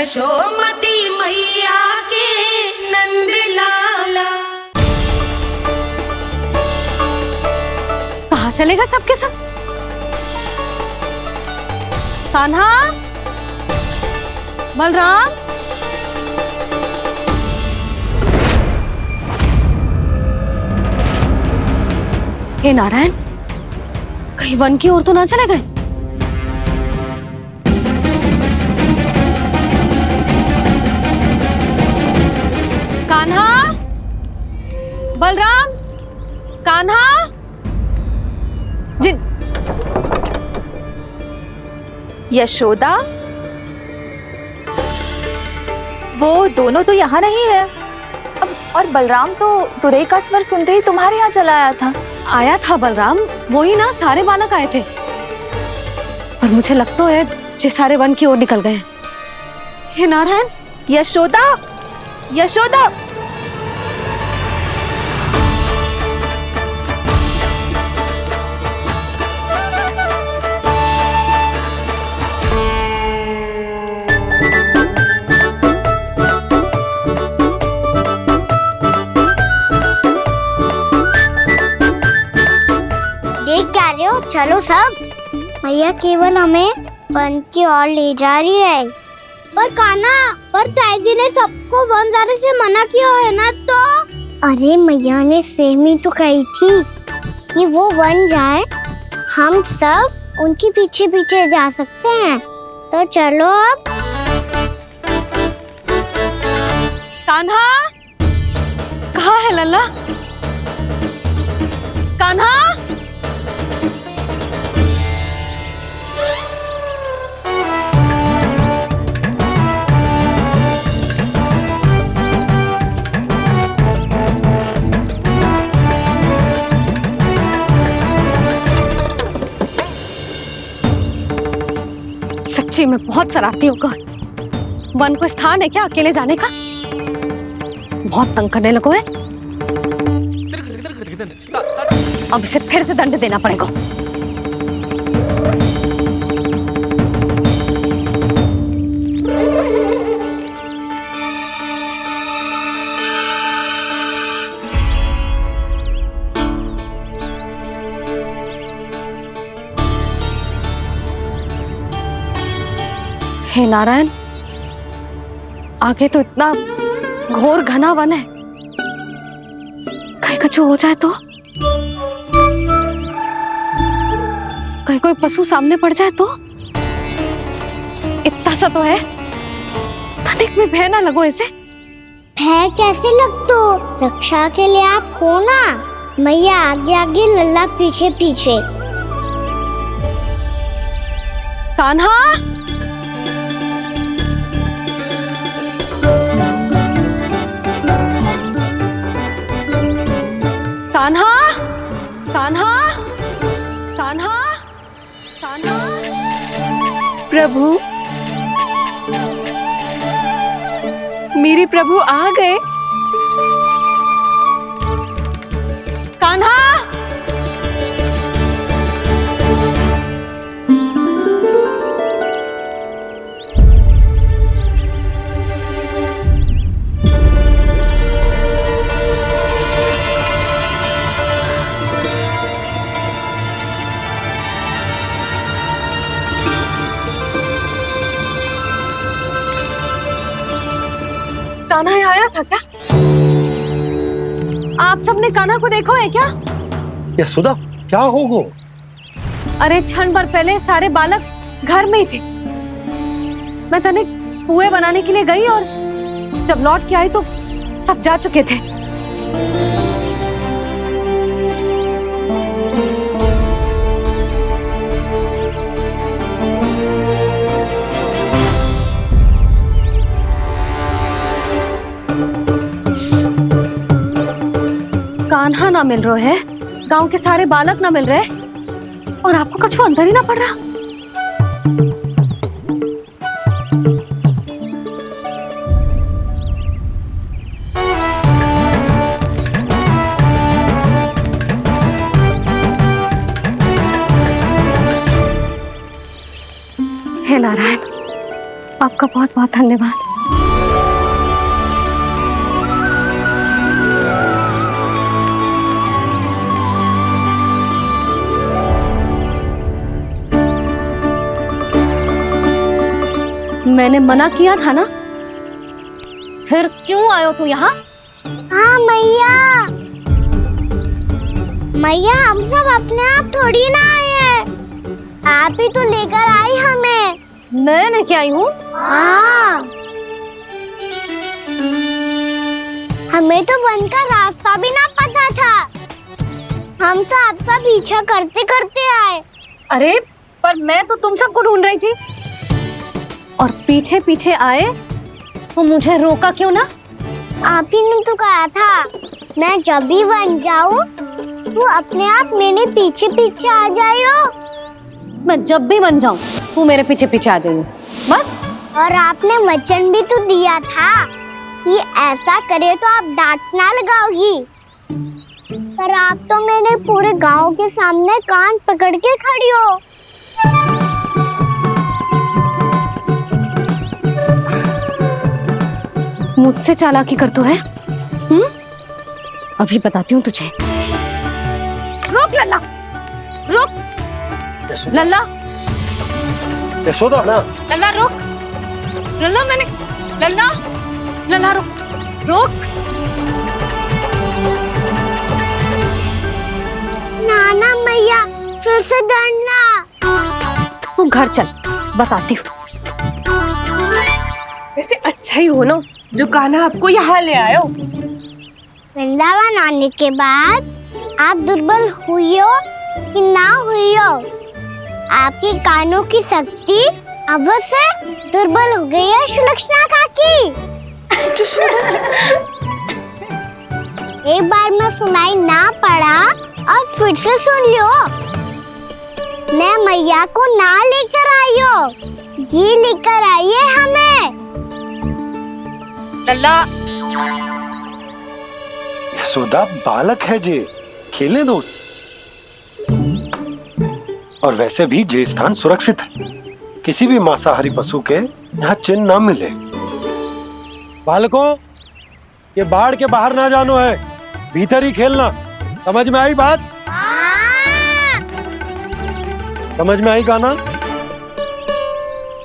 यशोमती मैया के नंद लाला। कहाँ चलेगा सबके सब? कान्हा, बलराम, हे नारायण, कहीं वन की ओर तो ना चले गए? कान्हा, बलराम, कान्हा, जिन यशोदा, वो दोनों तो यहाँ नहीं है। अब और बलराम तो तुरई का स्वर सुनते ही तुम्हारे यहाँ चला आया था। आया था बलराम, वही ना सारे बालक आए थे। पर मुझे लगता है ये सारे वन की ओर निकल गए हैं। हे नारायण, यशोदा, यशोदा, चलो सब, मैया केवल हमें वन की ओर ले जा रही है। पर कान्हा, पर ताईजी ने सबको वन जाने से मना किया है ना। तो अरे मैया ने सेमी तो कही थी कि वो वन जाए, हम सब उनके पीछे पीछे जा सकते हैं। तो चलो अब। कान्हा, कहाँ है लल्ला? कान्हा, सच्ची में बहुत शरारती होगा। वन को स्थान है क्या अकेले जाने का? बहुत तंग करने लगो है। अब इसे फिर से दंड देना पड़ेगा। हे नारायण, आगे तो इतना घोर घना वन है, कहीं कुछ हो जाए तो? कहीं कोई पशु सामने पड़ जाए तो? इतना सा तो है, तनिक भी भय ना लगो इसे। भय कैसे लग तो? रक्षा के लिए आप हो ना। मैया आगे आगे, लल्ला पीछे पीछे। कान्हा, कान्हा, कान्हा, कान्हा, कान्हा। प्रभु, मेरे प्रभु आ गए। कान्हा, कान्हा यहाँ आया था क्या? आप सबने कान्हा को देखो है क्या? यशोदा, क्या हो गो? अरे क्षण भर पहले सारे बालक घर में ही थे। मैं तनिक पुए बनाने के लिए गई और जब लौट के आई तो सब जा चुके थे। कान्हा ना मिल रहा है, गांव के सारे बालक ना मिल रहे, और आपको कुछ अंदर ही ना पड़ रहा। हे नारायण, आपका बहुत बहुत धन्यवाद। मैंने मना किया था ना, फिर क्यों आयो तू यहाँ? हाँ मैया, मैया हम सब अपने आप थोड़ी ना आए हैं, आप ही तो लेकर आई हमें। मैं लेके आई हूँ? हाँ, हमें तो वन का रास्ता भी ना पता था, हम तो आपका पीछा करते करते आए। अरे पर मैं तो तुम सबको ढूंढ रही थी, और पीछे पीछे आए तो मुझे रोका क्यों ना? आप ही ने तो कहा था मैं जब भी बन जाऊं तू अपने आप मेरे पीछे पीछे आ जाइयो। मैं जब भी बन जाऊं तू मेरे पीछे पीछे आ जाइयो, बस। और आपने वचन भी तो दिया था कि ऐसा करे तो आप डांट ना लगाओगी, पर आप तो मेरे पूरे गांव के सामने कान पकड़ के खड़ी हो। मुझसे चालाकी कर तो है? अभी बताती हूँ तुझे। रुक लल्ला, रुक लल्ला, यशोदा ना, लल्ला रुक, लल्ला मैंने, लल्ला, लल्ला रुक, रुक। नाना मैया फिर से डरना। तू घर चल, बताती हूँ। वैसे अच्छा ही हो ना जो कान्हा आपको यहाँ ले आयो। वृंदावन आने के बाद आप दुर्बल हुई हो कि ना हुई हो, आपके कानों की शक्ति अब से दुर्बल हो गई है सुलक्षणा काकी। एक बार में सुनाई ना पड़ा और फिर से सुन लियो। मैं मैया को ना लेकर आई हो, जी लेकर आई है हमें। लल्ला, यशोदा बालक है जे, खेलने दो। और वैसे भी जे स्थान सुरक्षित है, किसी भी मांसाहारी पशु के यहाँ चिन्ह ना मिले। बालकों, ये बाढ़ के बाहर ना जानो है, भीतर ही खेलना। समझ में आई बात? समझ में आई कान्हा?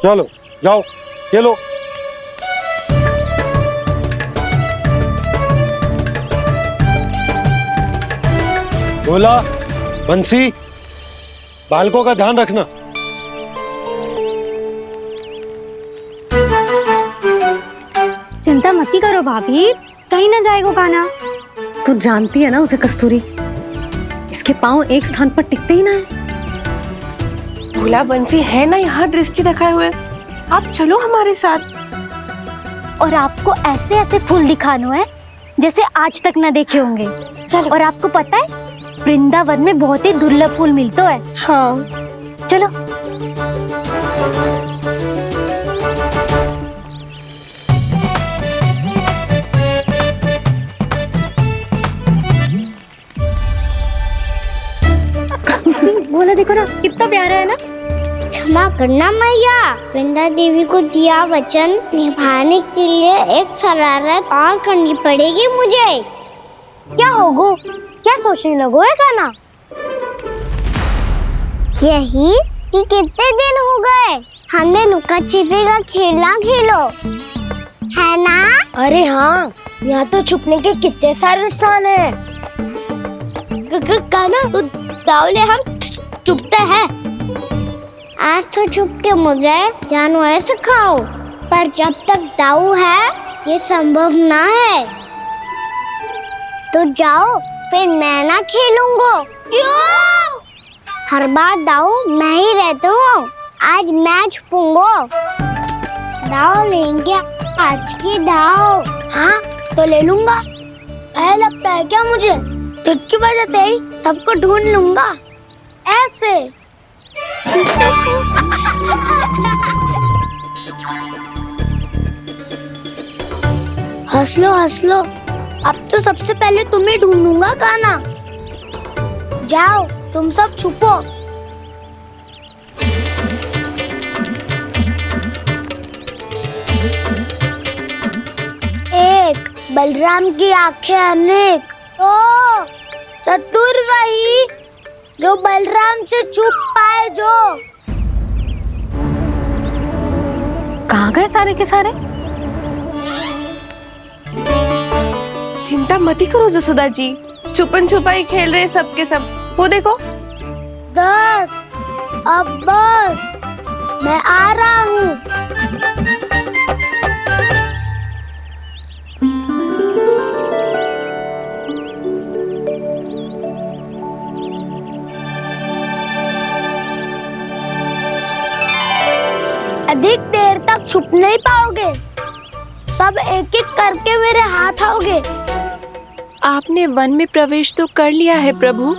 चलो जाओ खेलो। बोला बंसी, बालकों का ध्यान रखना। चिंता मत करो भाभी, कहीं ना जाएगा कान्हा। तू जानती है ना उसे कस्तूरी, इसके पांव एक स्थान पर टिकते ही ना है। भोला बंसी है ना यहाँ दृष्टि रखाए हुए, आप चलो हमारे साथ। और आपको ऐसे ऐसे फूल दिखानो है जैसे आज तक ना देखे होंगे। चलो। और आपको पता है वृंदावन में बहुत ही दुर्लभ फूल मिलते हैं। हाँ चलो। बोला देखो ना कितना प्यारा है ना। क्षमा करना मैया, वृंदा देवी को दिया वचन निभाने के लिए एक शरारत और करनी पड़ेगी मुझे। क्या होगो, क्या सोचने लगो है कान्हा? यही कि कितने दिन हो गए हमने लुका छिपी का खेलना खेलो, है ना? अरे हाँ, यहाँ तो छुपने के कितने सारे स्थान है। कान्हा तो दावले हम छुपते हैं। आज तो छुप के मुझे जानवर सिखाओ, पर जब तक दाऊ है ये संभव ना है। तो जाओ, फिर मैं ना खेलूंगा। क्यों? हर बार दाऊ मैं ही रहता हूँ, आज मैं छुपूंगा। दाऊ लेंगे आज की दाऊ। हाँ तो ले लूंगा। ऐसा लगता है क्या मुझे? चुटकी बजाते ही सबको ढूंढ लूंगा ऐसे। हंस लो, अब तो सबसे पहले तुम्हें ढूंढूंगा कान्हा। जाओ तुम सब छुपो। बलराम की आंखें अनेक। ओ चतुर वही जो बलराम से छुप पाए। जो कहाँ गए सारे के सारे? चिंता मत करो जसोदा जी, छुपन छुपाई खेल रहे सब के सब। वो देखो 10 अब बस, मैं आ रहा हूँ। अधिक देर तक छुप नहीं पाओगे, सब एक एक करके मेरे हाथ आओगे। आपने वन में प्रवेश तो कर लिया है प्रभु,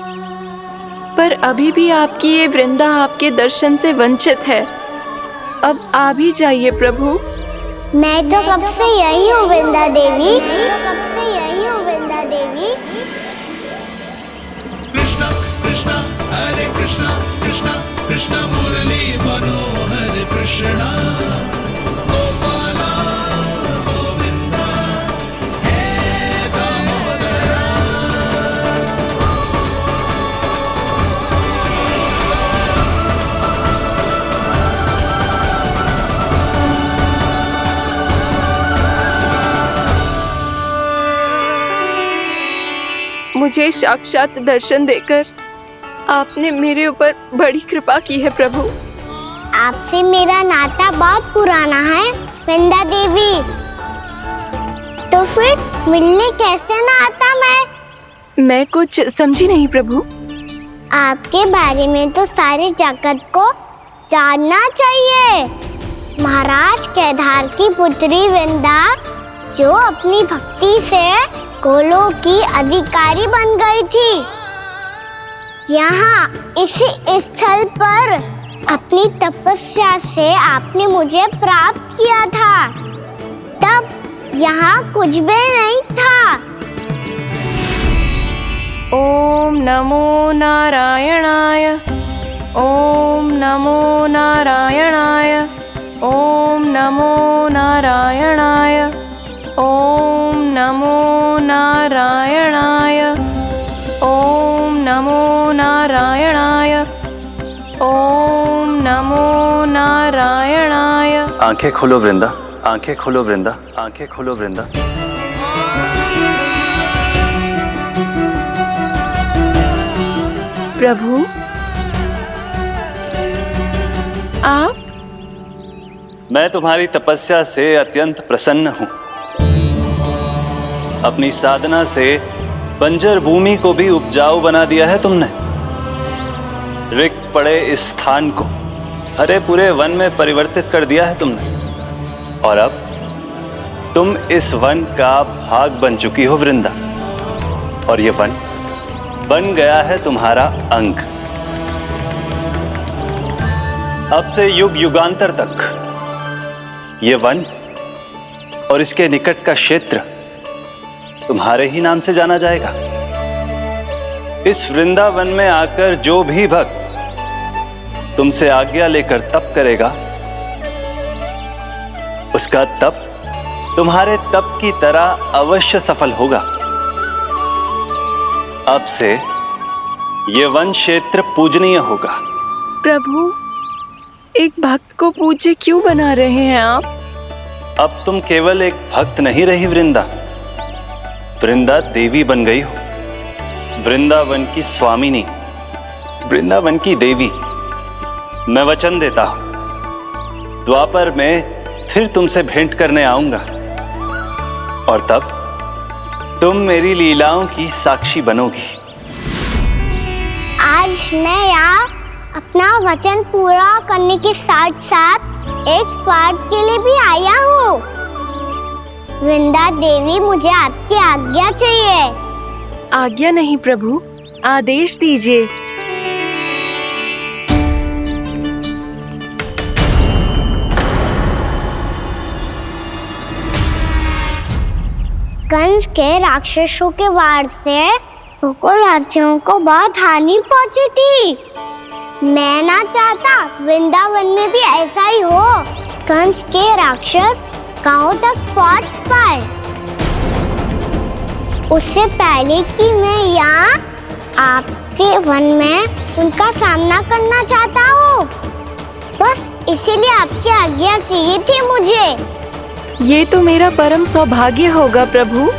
पर अभी भी आपकी ये वृंदा आपके दर्शन से वंचित है। अब आ भी जाइए प्रभु। मैं तो कब से यही हूँ वृंदा देवी, कब से यही हूँ वृंदा देवी। कृष्णा कृष्णा हरे कृष्णा कृष्णा कृष्णा मुरली मनोहर कृष्णा गोपाला गोविंदा हे दामोदरा। मुझे साक्षात दर्शन देकर आपने मेरे ऊपर बड़ी कृपा की है प्रभु। आपसे मेरा नाता बहुत पुराना है वृंदा देवी, तो फिर मिलने कैसे ना आता मैं कुछ समझी नहीं प्रभु। आपके बारे में तो सारे जगत को जानना चाहिए। महाराज केदार की पुत्री वृंदा जो अपनी भक्ति से गोलोक की अधिकारी बन गई थी, यहाँ इसी स्थल पर अपनी तपस्या से आपने मुझे प्राप्त किया था। तब यहाँ कुछ भी नहीं था। ओम नमो नारायणाय, ओम नमो नारायणाय, ओम नमो नारायणाय, ओम नमो नारायणाय, ओम नमो नारायणाय, ओम नमो नारायणाय। आंखें खोलो वृंदा, आंखें खोलो वृंदा, आंखें खोलो वृंदा। प्रभु आप? मैं तुम्हारी तपस्या से अत्यंत प्रसन्न हूं। अपनी साधना से बंजर भूमि को भी उपजाऊ बना दिया है तुमने। रिक्त पड़े इस स्थान को हरे पूरे वन में परिवर्तित कर दिया है तुमने, और अब तुम इस वन का भाग बन चुकी हो वृंदा, और ये वन बन गया है तुम्हारा अंग। अब से युग युगांतर तक ये वन और इसके निकट का क्षेत्र तुम्हारे ही नाम से जाना जाएगा। इस वृंदावन में आकर जो भी भक्त तुमसे आज्ञा लेकर तप करेगा, उसका तप तुम्हारे तप की तरह अवश्य सफल होगा। अब से ये वन क्षेत्र पूजनीय होगा। प्रभु एक भक्त को पूज्य क्यों बना रहे हैं आप? अब तुम केवल एक भक्त नहीं रही वृंदा, वृंदा देवी बन गई हो। वृंदावन की स्वामिनी, वृंदावन की देवी। मैं वचन देता हूं, द्वापर में फिर तुमसे भेंट करने आऊंगा, और तब तुम मेरी लीलाओं की साक्षी बनोगी। आज मैं यहाँ अपना वचन पूरा करने के साथ साथ एक स्वार्थ के लिए भी आया हूँ। वृंदा देवी, मुझे आपकी आज्ञा चाहिए। आज्ञा नहीं प्रभु, आदेश दीजिए। कंस के राक्षसों के वार से गोकुलवासियों को बहुत हानि पहुंची थी। मैं ना चाहता वृंदावन में भी ऐसा ही हो। कंस के राक्षस गांव तक पहुंच पाए। उससे पहले कि मैं यहाँ आपके वन में उनका सामना करना चाहता हूँ। बस इसीलिए आपकी आज्ञा चाहिए थी मुझे। ये तो मेरा परम सौभाग्य होगा प्रभु।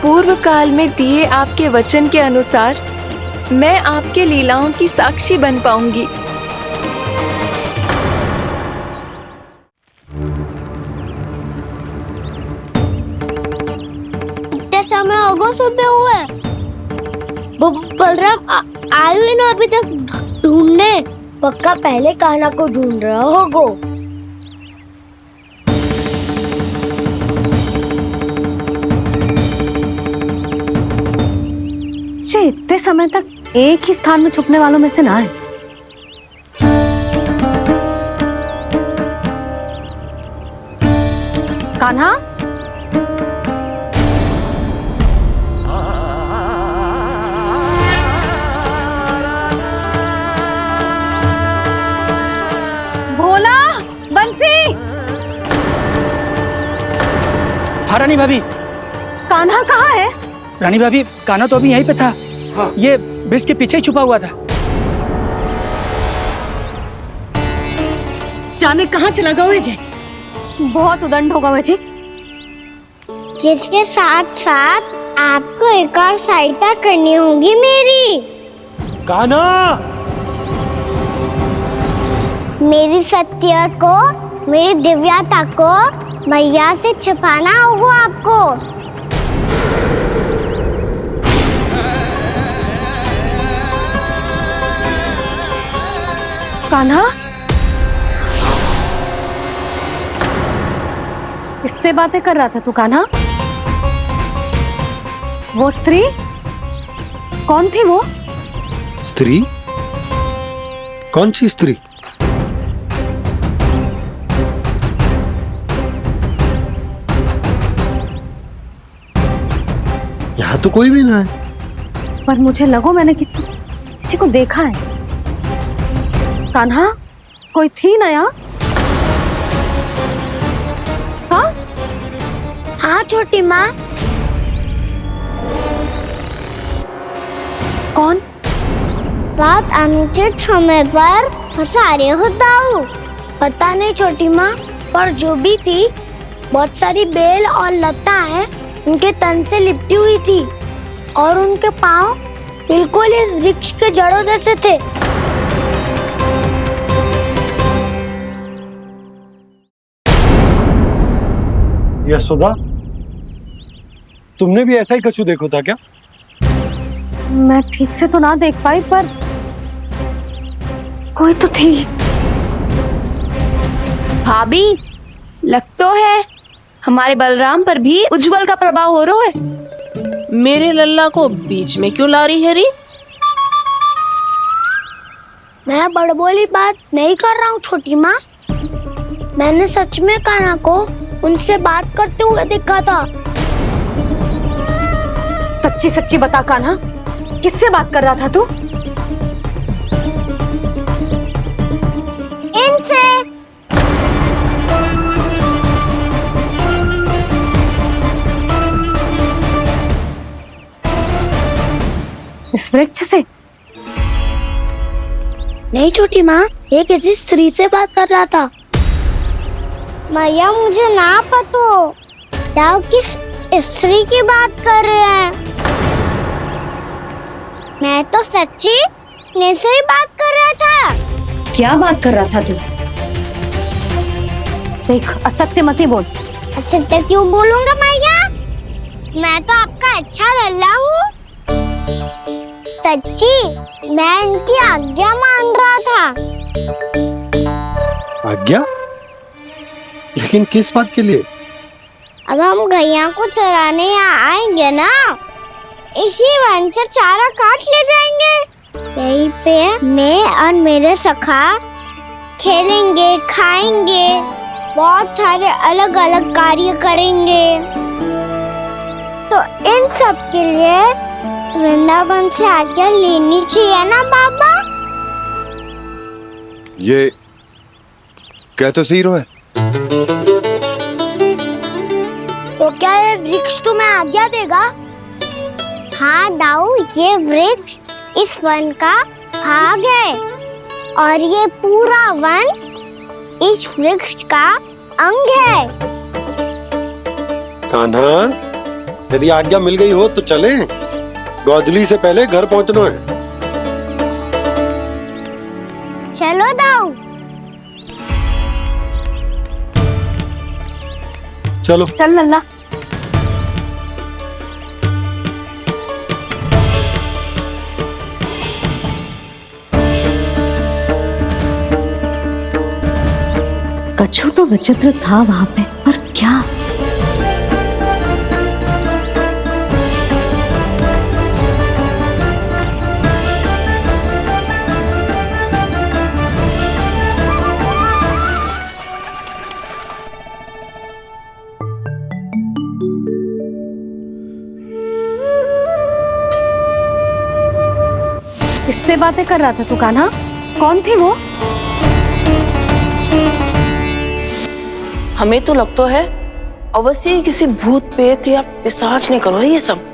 पूर्व काल में दिए आपके वचन के अनुसार मैं आपके लीलाओं की साक्षी बन पाऊंगी। इतने समय होगा सुबह हुए, बलराम आए हुए ना अभी तक ढूंढने। पक्का पहले कान्हा को ढूंढ रहा होगो। से इतने समय तक एक ही स्थान में छुपने वालों में से ना है। कान्हा, भोला, बंसी। हाँ रानी भाभी। कान्हा कहाँ है? रानी भाभी, कान्हा तो अभी यहीं पे था। हाँ। ये ब्रिज के पीछे ही छुपा हुआ था। जाने कहाँ चला गया है? बहुत उदंड होगा वह जी। जिसके साथ साथ आपको एक और सहायता करनी होगी मेरी। कान्हा, मेरी सत्य को, मेरी दिव्यता को मैया से छिपाना होगा आपको। कान्हा, इससे बातें कर रहा था तू कान्हा? वो स्त्री कौन थी? वो स्त्री? कौन सी स्त्री? यहाँ तो कोई भी ना है। पर मुझे लगो मैंने किसी को देखा है। कान्हा, कोई थी ना यहाँ? हाँ? हाँ छोटी माँ। कौन? रात अनुचित समय पर फंसारे होता हूँ। पता नहीं छोटी माँ, पर जो भी थी बहुत सारी बेल और लताएं उनके तन से लिपटी हुई थी और उनके पाँव बिल्कुल इस वृक्ष के जड़ों जैसे थे। यशोदा, तुमने भी ऐसा ही कछु देखो था क्या? मैं ठीक से तो ना देख पाई, पर कोई तो थी। भाभी, लग तो है हमारे बलराम पर भी उज्जवल का प्रभाव हो रहा है। मेरे लल्ला को बीच में क्यों ला रही है री? मैं बड़बोली बात नहीं कर रहा हूँ छोटी माँ। मैंने सच में कान्हा को उनसे बात करते हुए देखा था। सच्ची सच्ची बता कान्हा, किससे बात कर रहा था तू? इनसे। इस वृक्ष से? नहीं छोटी माँ, ये किसी स्त्री से बात कर रहा था। मैया मुझे ना पतो दाव किस स्त्री की बात कर रहे हैं। मैं तो सच्ची ने से ही बात कर रहा था। क्या बात कर रहा था तू? देख, असत्य मत ही बोल। असत्य क्यों बोलूंगा मैया? मैं तो आपका अच्छा लल्ला हूँ। सच्ची मैं इनकी आज्ञा मान रहा था। आज्ञा? लेकिन किस बात के लिए? अब हम गैया को चराने यहाँ आएंगे ना, इसी वन से चारा काट ले जाएंगे। यहीं पे मैं और मेरे सखा खेलेंगे, खाएंगे, बहुत सारे अलग अलग कार्य करेंगे। तो इन सब के लिए वृंदावन से आज्ञा लेनी चाहिए ना बाबा? ये क्या तो सही रो है। तो क्या ये वृक्ष तुम्हें आज्ञा देगा हाँ दाऊ, ये वृक्ष इस वन का भाग है और ये पूरा वन इस वृक्ष का अंग है। कान्हा, यदि आज्ञा मिल गई हो तो चलें। गोधूली से पहले घर पहुंचना है। चलो दाऊ। चलो चल लल्ला। कछु तो विचित्र था वहां पे, पर क्या? किससे बातें कर रहा था तू कान्हा? कौन थे वो? हमें तो लगता है अवश्य ही किसी भूत प्रेत या पिशाच ने करो है ये सब।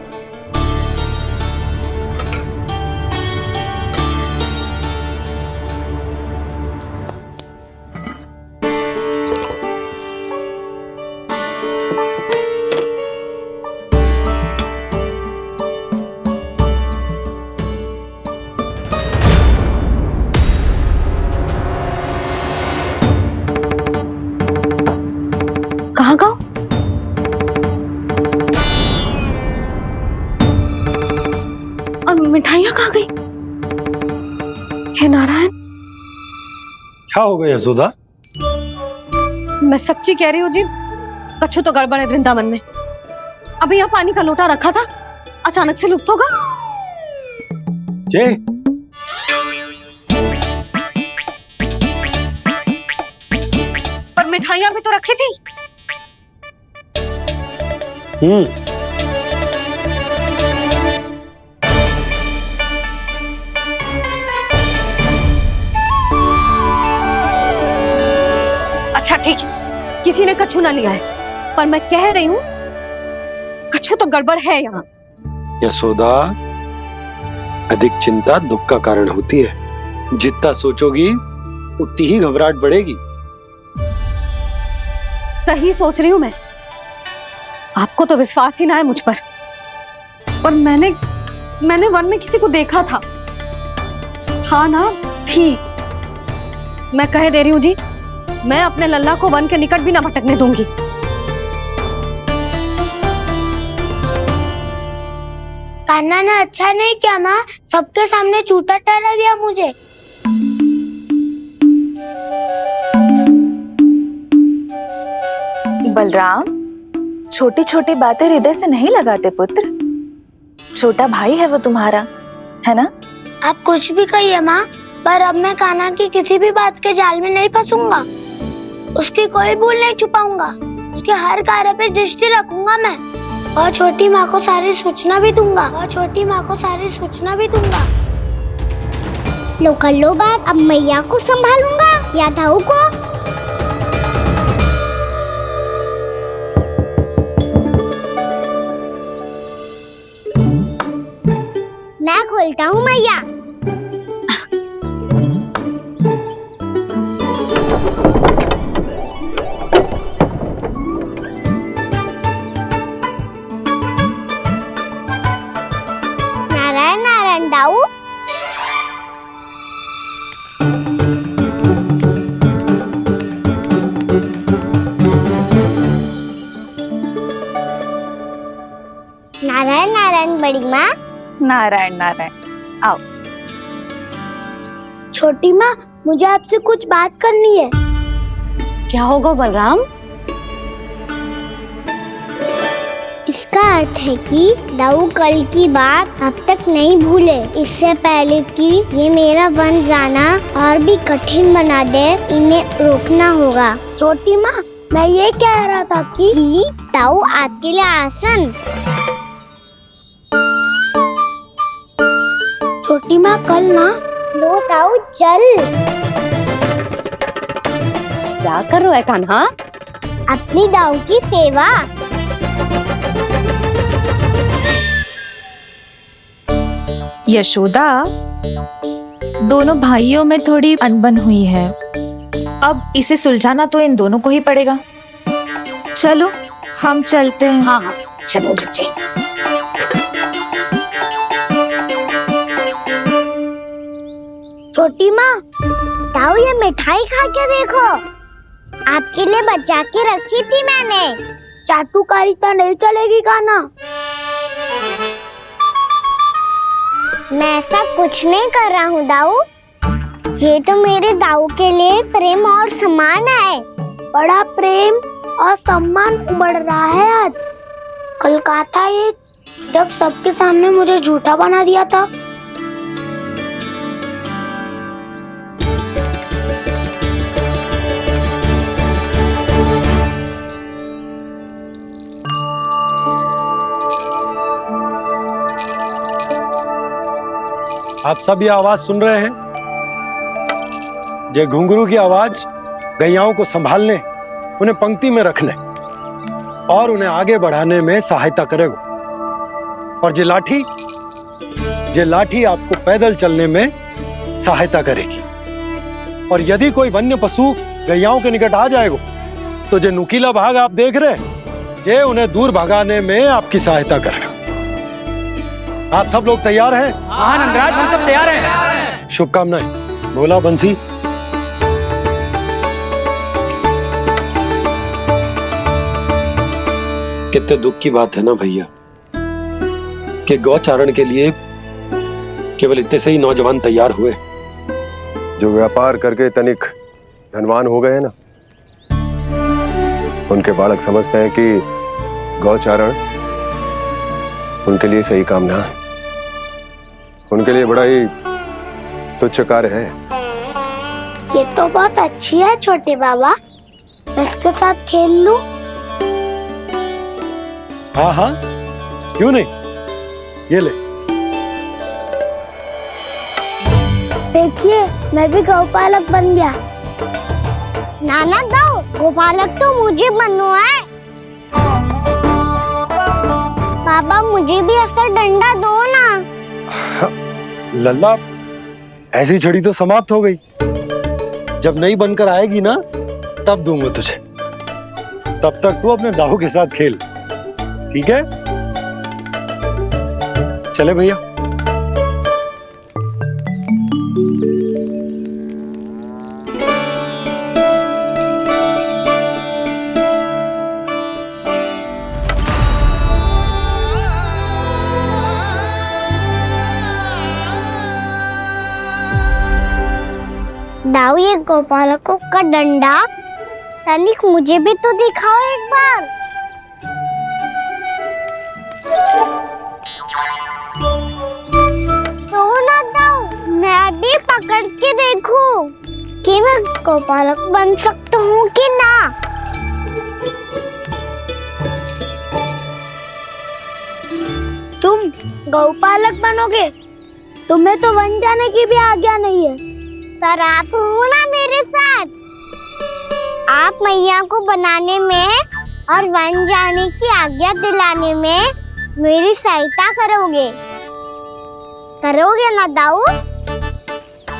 कहाँ गो? और मिठाइयाँ कहाँ गई? हे नारायण, क्या हो गया यशोदा? मैं सच्ची कह रही हूँ जी, कछु तो गड़बड़ है वृंदावन में। अभी यहाँ पानी का लोटा रखा था, अचानक से लुप्त होगा। जे पर मिठाइयाँ भी तो रखी थी। अच्छा ठीक है, किसी ने कछु ना लिया है, पर मैं कह रही हूँ कछु तो गड़बड़ है यहाँ। यशोदा, अधिक चिंता दुख का कारण होती है। जितना सोचोगी उतनी ही घबराहट बढ़ेगी। सही सोच रही हूँ मैं। आपको तो विश्वास ही ना है मुझ पर मैंने वन में किसी को देखा था। हाँ ना, थी। मैं कह दे रही हूँ जी, मैं अपने लल्ला को वन के निकट भी ना भटकने दूंगी। कान्हा ने अच्छा नहीं किया माँ, सबके सामने झूठा ठहरा दिया मुझे। बलराम, छोटी छोटी बातें हृदय से नहीं लगाते पुत्र। छोटा भाई है वो तुम्हारा, है ना? आप कुछ भी कहिए माँ, पर अब मैं कान्हा की किसी भी बात के जाल में नहीं फंसूंगा। उसकी कोई भूल नहीं छुपाऊंगा। उसके हर कार्य पे दृष्टि रखूंगा मैं, और छोटी माँ को सारी सूचना भी दूंगा। लो कर लो बात, अब मैया को संभालूंगा या दाऊ को। मैं खोलता हूँ मैया। नारायण नारायण दाऊ। नारायण नारायण बड़ी माँ। नारायण नारायण, आओ। छोटी माँ, मुझे आपसे कुछ बात करनी है। क्या होगा बलराम? इसका अर्थ है कि दाऊ कल की बात अब तक नहीं भूले। इससे पहले कि ये मेरा वन जाना और भी कठिन बना दे, इन्हें रोकना होगा। छोटी माँ, मैं ये कह रहा था कि दाऊ आपके लिए आसन। छोटी माँ, कल ना। लो दाऊ चल। क्या कर रहा है कान्हा? अपनी दाऊ की सेवा। यशोदा, दोनों भाइयों में थोड़ी अनबन हुई है। अब इसे सुलझाना तो इन दोनों को ही पड़ेगा। चलो हम चलते हैं। हाँ हाँ चलो जी। छोटी माँ, ताऊ ये मिठाई खा के देखो, आपके लिए बचा के रखी थी मैंने। चाटुकारिता नहीं चलेगी कान्हा। मैं ऐसा कुछ नहीं कर रहा हूँ दाऊ, ये तो मेरे दाऊ के लिए प्रेम और सम्मान है। बड़ा प्रेम और सम्मान उमड़ रहा है आज। कल कहा था ये जब सबके सामने मुझे झूठा बना दिया था। आप सब ये आवाज सुन रहे हैं? ये घुंघरू की आवाज गैयाओं को संभालने, उन्हें पंक्ति में रखने और उन्हें आगे बढ़ाने में सहायता करेगा। और ये लाठी आपको पैदल चलने में सहायता करेगी। और यदि कोई वन्य पशु गैयाओं के निकट आ जाएगा तो जो नुकीला भाग आप देख रहे हैं, ये उन्हें दूर भगाने में आपकी सहायता करेगा। आप सब लोग तैयार हैं? हाँ नंदराज, हम सब तैयार हैं। शुभकामनाएं। बोला बंसी। कितने दुख की बात है ना भैया कि गौचारण के लिए केवल इतने से ही नौजवान तैयार हुए। जो व्यापार करके तनिक धनवान हो गए हैं ना, उनके बालक समझते हैं कि गौचारण उनके लिए सही काम ना है, उनके लिए बड़ा ही तुच्छ कार्य है। ये तो बहुत अच्छी है छोटे बाबा, मैं इसके साथ खेल लूं? हाँ हाँ क्यों नहीं, ये ले। देखिए मैं भी गौपालक बन गया। नाना दाऊ, गोपालक तो मुझे बनना है। पापा मुझे भी ऐसा डंडा दो ना। लल्ला, ऐसी छड़ी तो समाप्त हो गई। जब नई बनकर आएगी ना तब दूंगा तुझे। तब तक तू अपने दाऊ के साथ खेल, ठीक है? चले भैया। दाऊ, ये गोपालकों का डंडा तनिक मुझे भी तो दिखाओ एक बार। तो ना दाऊ, मैं भी पकड़ के देखूं कि मैं गोपालक बन सकता हूँ कि ना। तुम गौपालक बनोगे? तुम्हें तो वन जाने की भी आज्ञा नहीं है। सर आप हो ना मेरे साथ, आप मैया को बनाने में और वन जाने की आज्ञा दिलाने में मेरी सहायता करोगे ना दाऊ?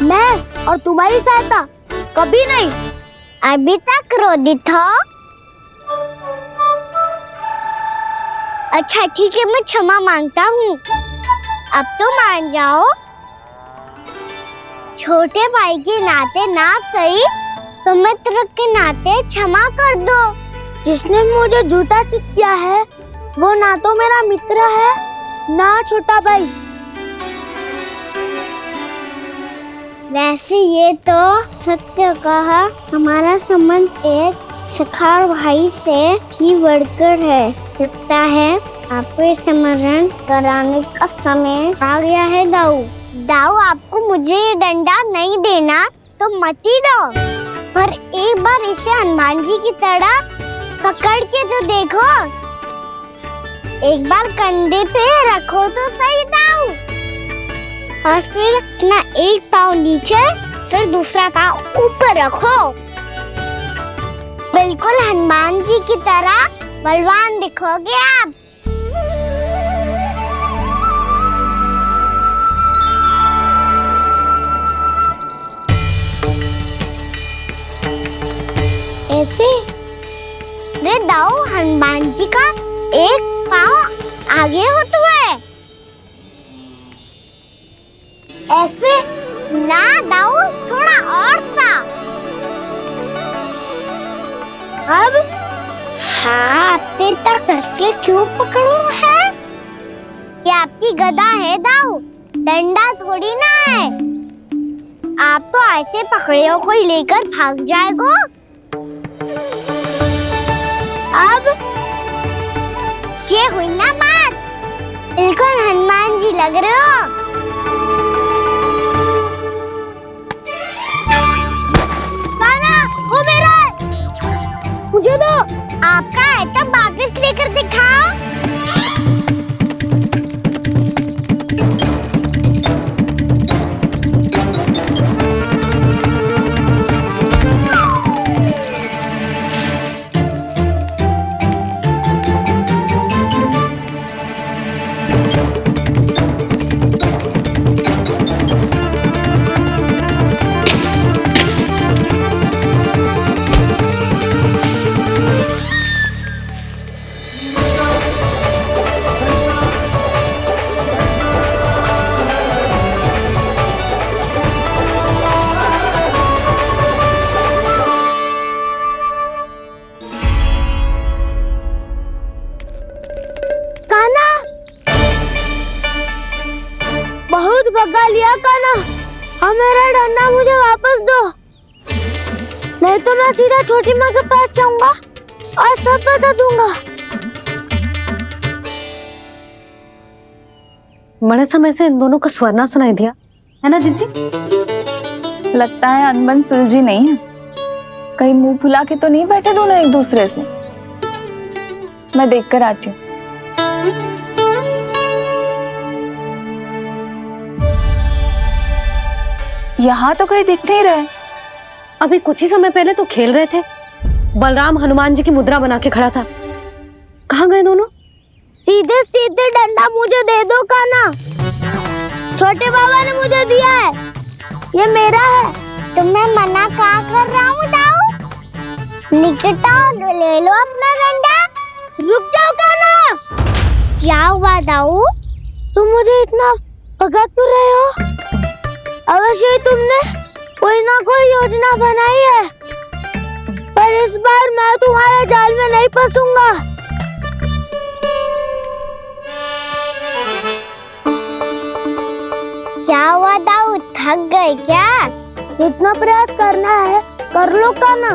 मैं और तुम्हारी सहायता कभी नहीं। अभी तक क्रोधित हो? अच्छा ठीक है, मैं क्षमा मांगता हूँ। अब तो मान जाओ। छोटे भाई के नाते ना सही तो मित्र के नाते क्षमा कर दो। जिसने मुझे झूठा सिद्ध किया है वो ना तो मेरा मित्र है ना छोटा भाई। वैसे ये तो सत्य कहा, हमारा संबंध एक सखार भाई से भी बढ़कर है। लगता है आपको स्मरण कराने का समय आ गया है दाऊ। दाऊ, आपको मुझे ये डंडा नहीं देना तो मत ही दो, पर एक बार इसे हनुमान जी की तरह पकड़ के तो देखो। एक बार कंधे पे रखो तो सही दाऊ, और फिर अपना एक पाँव नीचे फिर दूसरा पाँव ऊपर रखो। बिल्कुल हनुमान जी की तरह बलवान दिखोगे आप। ऐसे? रे दाऊ, हनुमान जी का एक पाँव आगे होता है। ऐसे ना दाऊ, थोड़ा और सा। अब हाथ पे तक कसके क्यों पकड़ू है? ये आपकी गदा है दाऊ, डंडा थोड़ी ना है। आप तो ऐसे पकड़े हो कोई लेकर भाग जाएगा। अब ये हुई ना बात, बिल्कुल हनुमान जी लग रहे हो। कान्हा, वो मेरा, मुझे दो। आपका आइटम वापस लेकर दिखाओ। बहुत भगा लिया कान्हा, हाँ मेरा डंडा मुझे वापस दो, नहीं तो मैं सीधा छोटी माँ के पास जाऊंगा और सब बता दूंगा। बड़े समय से इन दोनों का स्वर ना सुनाई दिया, है ना जीजी? लगता है अनबन सुलझी नहीं है। कहीं मुंह फुला के तो नहीं बैठे दोनों एक दूसरे से। मैं देख कर आती हूँ। यहाँ तो कहीं दिख नहीं रहे। अभी कुछ ही समय पहले तो खेल रहे थे। बलराम हनुमान जी की मुद्रा बना के खड़ा था। कहाँ गए दोनों? सीधे सीधे डंडा मुझे दे दो कान्हा, छोटे बाबा ने मुझे दिया है, ये मेरा है। तो मैं मना कहाँ कर रहा हूँ दाऊ? निकट आओ, ले लो अपना डंडा। रुक जाओ कान्हा। क्या हुआ दाऊ? तुम मुझे इतना भगा क्यों रहे हो? अवश्य ही तुमने कोई ना कोई योजना बनाई है, पर इस बार मैं तुम्हारे जाल में नहीं फंसूंगा। क्या हुआ दाऊ, थक गए क्या? इतना प्रयास करना है कर लो कान्हा,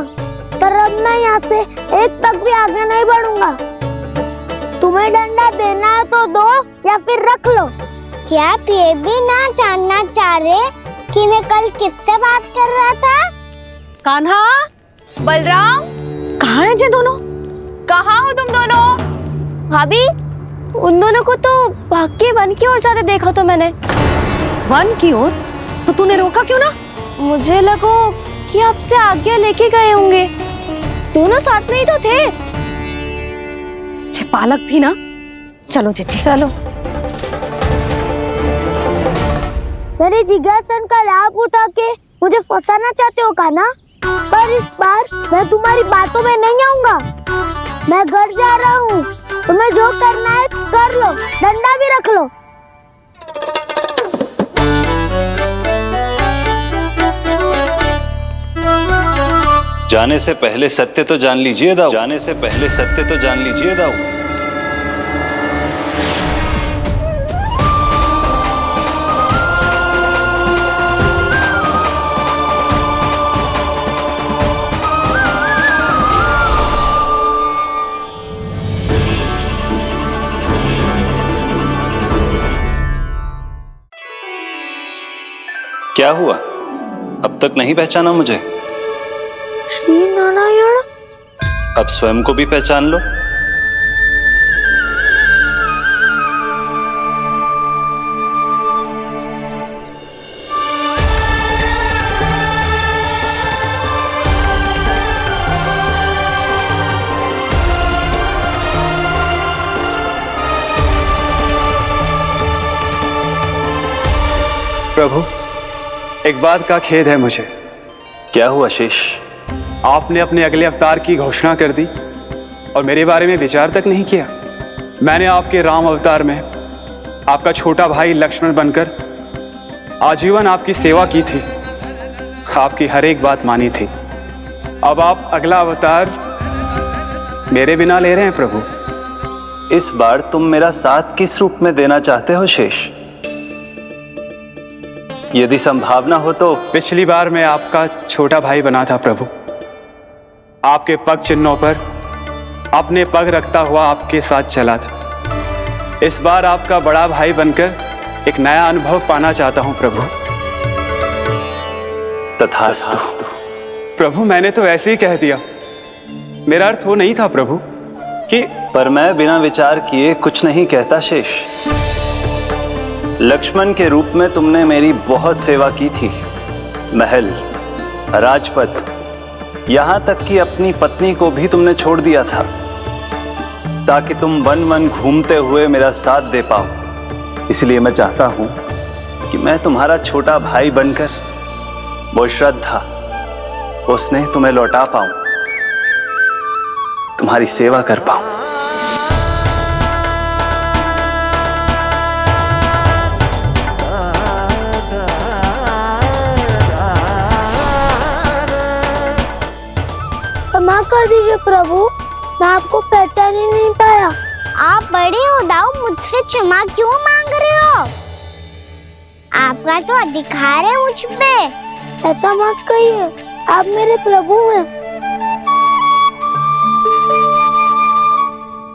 पर अब मैं यहाँ से एक तक भी आगे नहीं बढ़ूंगा। तुम्हें डंडा देना है तो दो या फिर रख लो। क्या आप ये भी ना जानना चाह रहे कि मैं कल किससे बात कर रहा था? कान्हा, बलराम, कहाँ हैं ये दोनों? कहाँ हो तुम दोनों? भाभी, उन दोनों को तो भाग के वन की ओर जाते देखा तो मैंने। वन की ओर? तो तूने रोका क्यों ना? मुझे लगा कि आपसे आज्ञा लेके गए होंगे, दोनों साथ में ही तो थे। पालक भी ना। चलो जीजी चलो। मेरे जिज्ञासन का लाभ उठा के मुझे फंसाना चाहते हो कान्हा, पर इस बार मैं तुम्हारी बातों में नहीं आऊंगा। मैं घर जा रहा हूँ, तुम्हें जो करना है कर लो, डंडा भी रख लो। जाने से पहले सत्य तो जान लीजिए दाऊ। जाने से पहले सत्य तो जान लीजिए दाऊ। क्या हुआ? अब तक नहीं पहचाना मुझे? श्री नारायण। अब स्वयं को भी पहचान लो। प्रभु, एक बात का खेद है मुझे। क्या हुआ शेष? आपने अपने अगले अवतार की घोषणा कर दी और मेरे बारे में विचार तक नहीं किया। मैंने आपके राम अवतार में आपका छोटा भाई लक्ष्मण बनकर आजीवन आपकी सेवा की थी, आपकी हर एक बात मानी थी। अब आप अगला अवतार मेरे बिना ले रहे हैं प्रभु। इस बार तुम मेरा साथ किस रूप में देना चाहते हो शेष? यदि संभावना हो तो। पिछली बार मैं आपका छोटा भाई बना था प्रभु, आपके पग चिन्हों पर अपने पग रखता हुआ आपके साथ चला था। इस बार आपका बड़ा भाई बनकर एक नया अनुभव पाना चाहता हूं प्रभु। तथास्तु। प्रभु मैंने तो ऐसे ही कह दिया, मेरा अर्थ वो नहीं था प्रभु कि। पर मैं बिना विचार किए कुछ नहीं कहता शेष। लक्ष्मण के रूप में तुमने मेरी बहुत सेवा की थी। महल, राजपथ, यहां तक कि अपनी पत्नी को भी तुमने छोड़ दिया था ताकि तुम वन वन घूमते हुए मेरा साथ दे पाओ। इसलिए मैं चाहता हूं कि मैं तुम्हारा छोटा भाई बनकर वो श्रद्धा, वो स्नेह तुम्हें लौटा पाऊं, तुम्हारी सेवा कर पाऊं। क्षमा कर दीजिए प्रभु, मैं आपको पहचान ही नहीं पाया। आप बड़े हो दाऊ, मुझसे क्षमा क्यों मांग रहे हो? आपका तो अधिकार है मुझ पे। ऐसा मत कहिए, आप मेरे प्रभु हैं।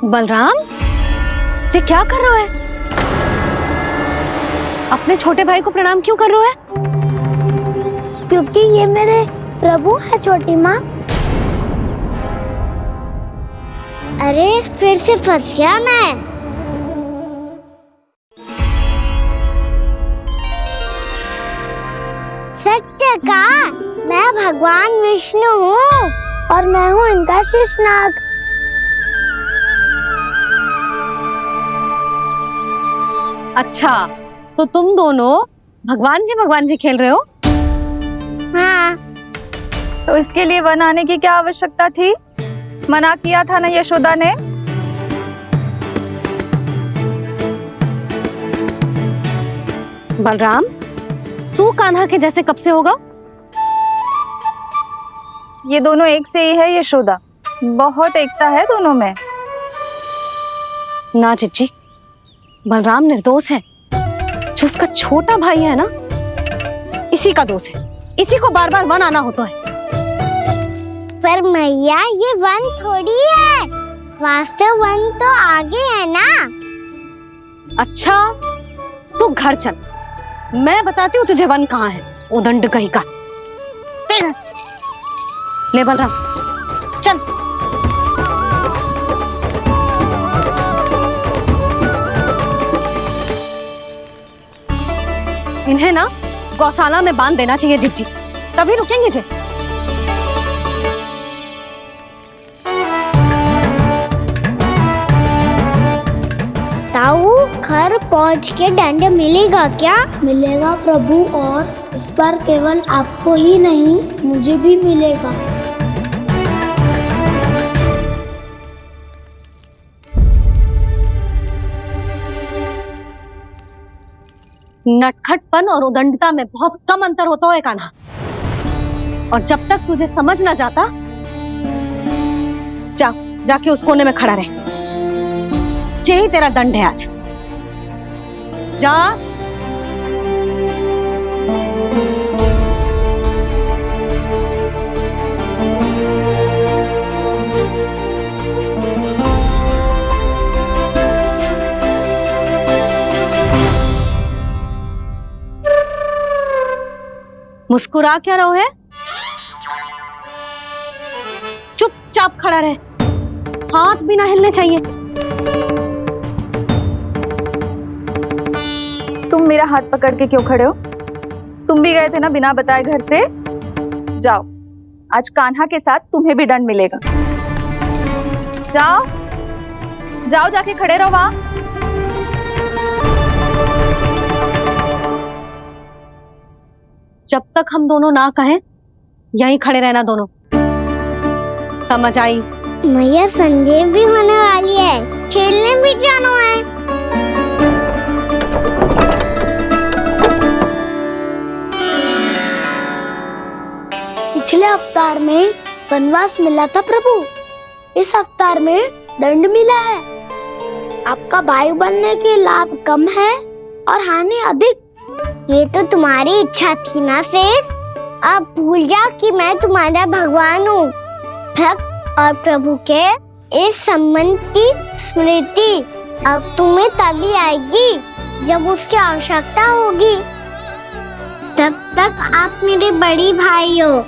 बलराम, ये क्या कर रहे हो? अपने छोटे भाई को प्रणाम क्यों कर रहे हो? क्योंकि ये मेरे प्रभु है छोटी माँ। अरे फिर से फंस गया मैं। सत्य का, मैं भगवान विष्णु हूँ और मैं हूँ इनका शेषनाग। अच्छा, तो तुम दोनों भगवान जी खेल रहे हो? हाँ। तो इसके लिए वन आने की क्या आवश्यकता थी? मना किया था ना यशोदा ने। बलराम, तू कान्हा के जैसे कब से होगा? ये दोनों एक से ही है यशोदा, बहुत एकता है दोनों में। ना चिच्ची, बलराम निर्दोष है। जो उसका छोटा भाई है ना, इसी का दोष है। इसी को बार बार वन आना होता है। पर मैया, ये वन थोड़ी है, वास्तव वन तो आगे है ना। अच्छा, तू घर चल, मैं बताती हूँ तुझे वन कहाँ है। उदंड कहीं का। ले बलराम, चल। इन्हें ना गौशाला में बांध देना चाहिए जिज्जी, तभी रुकेंगे जे। ताऊ, घर पहुँच के दंड मिलेगा क्या? मिलेगा प्रभु, और इस बार केवल आपको ही नहीं मुझे भी मिलेगा। नटखटपन और उदंडता में बहुत कम अंतर होता है कान्हा, और जब तक तुझे समझ ना जाता, जाके उस कोने में खड़ा रहे। यही तेरा दंड है आज। जा। मुस्कुरा क्या रहो है? चुपचाप खड़ा रहे, हाथ भी ना हिलने चाहिए। तुम मेरा हाथ पकड़ के क्यों खड़े हो? तुम भी गए थे ना बिना बताए घर से। जाओ, आज कान्हा के साथ तुम्हें भी दंड मिलेगा। जाओ जाओ, जाके खड़े रहो वहां। जब तक हम दोनों ना कहें, यहीं खड़े रहना दोनों। समझ आई? मैया संडे भी होने वाली है, खेलने भी जाना है। पिछले अवतार में वनवास मिला था प्रभु, इस अवतार में दंड मिला है। आपका भाई बनने के लाभ कम है और हानि अधिक। ये तो तुम्हारी इच्छा थी ना शेष। अब भूल जाओ कि मैं तुम्हारा भगवान हूँ। भक्त और प्रभु के इस संबंध की स्मृति अब तुम्हें तभी आएगी जब उसकी आवश्यकता होगी। तब तक आप मेरे बड़ी भाई हो,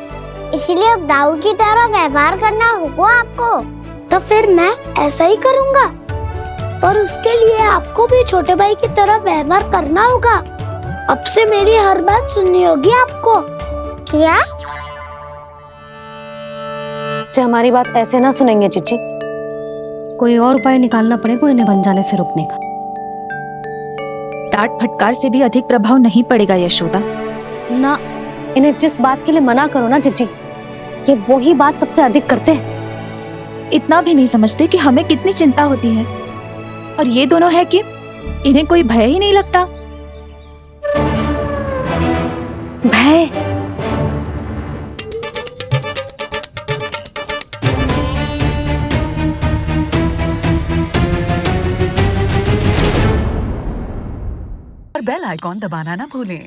इसलिए अब दाऊ की तरह व्यवहार करना होगा आपको। तो फिर मैं ऐसा ही करूँगा, और उसके लिए आपको भी छोटे भाई की तरह व्यवहार करना होगा। अब से मेरी हर बात सुननी होगी आपको। क्या? जो हमारी बात ऐसे ना सुनेंगे चिची, कोई और उपाय निकालना पड़ेगा इन्हें बन जाने से रोकने का। डांट फटकार से भी अधिक प्रभाव नहीं पड़ेगा यशोदा। ना, इन्हें जिस बात के लिए मना करो ना चिची, ये वो ही बात सबसे अधिक करते हैं। इतना भी नहीं समझते कि हमें कितनी चिंता होती है, और ये दोनों है कि इन्हें कोई भय ही नहीं लगता। भय? और बेल आइकॉन दबाना ना भूलें।